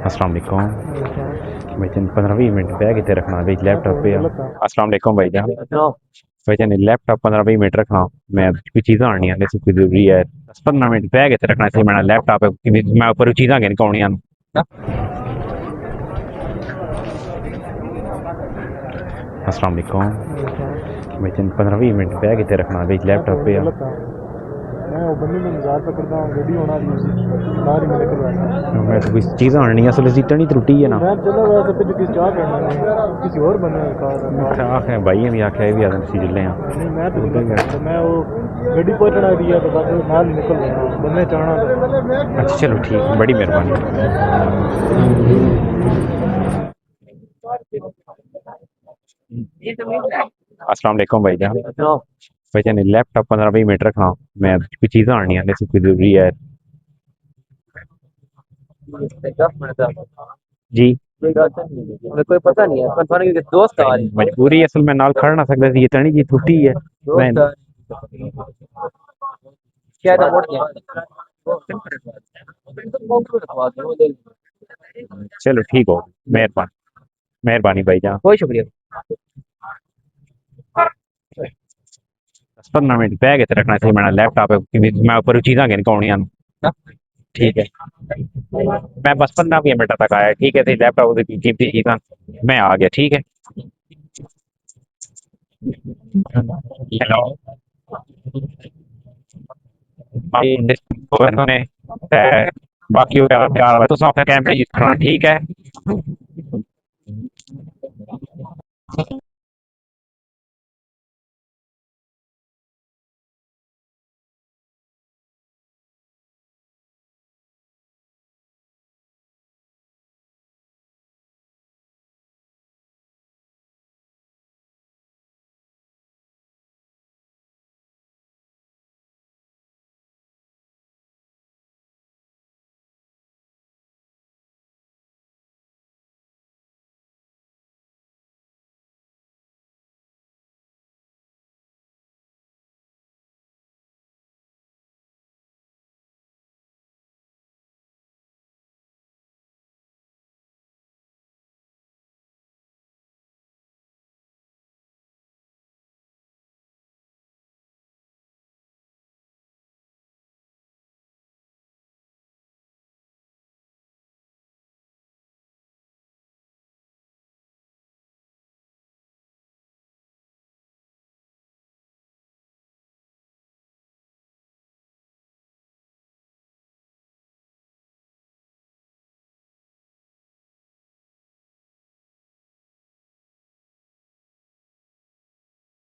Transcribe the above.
अस्सलाम वालेकुम भाईजान 15-20 मिनट बैग इतने रखना भाई लैपटॉप पे अस्सलाम वालेकुम भाईजान भाईजान लैपटॉप 15-20 मिनट रखना मैं कोई चीज़ां आनी है कोई जरूरी है 10-15 मिनट बैग इतने रखना चाहिए मेरा लैपटॉप है मैं ऊपर चीज़ां गिन कौनियां अस्सलाम वालेकुम भाईजान 15-20 मिनट बैग इतने रखना भाई लैपटॉप पे मैं वो बंदी में मजाक तो करता हूँ गड्डी होना रही उसी बाहर ही मेरे को मैं तो कोई चीज़ां आनी है असल टनी त्रुटी है ना मैं चला वैसे पे जो किसी चाह करना नहीं किसी और बंदे ने कहा आखे भाई भी आखे भी आदम सी जिले नहीं मैं तो तो मैं वो गड्डी पहुंचना रही है तो बस नाल निकल गया बंदे चाहना तो अच्छा चलो ठीक बड़ी मेहरबानी अस्सलाम वालेकुम भाईजान भाईजान लैपटॉप 15-20 मिनट रखना मैं कोई चीज़ां आनी है कोई जरूरी है जी कोई पता नहीं है कौन के दोस्त आ रहे हैं मजबूरी असल में नाल खड़ ना सकता ये तनी जी छुट्टी है मैं दोस्त आ रहे हैं शायद हम उठ गए चलो ठीक हो मेहरबानी मेहरबानी भाईजान कोई शुक्रिया 10-15 मिनट बैग इतने रखना चाहिए मेरा लैपटॉप है मैं ऊपर चीज़ां गिन कौनियां ठीक है मैं बस 15-20 मिनट तक आया ठीक है तो लैपटॉप की कीमती चीज़ां मैं आ गया ठीक है हेलो बाकी प्यार तुम अपने कैमरे यूज करना ठीक है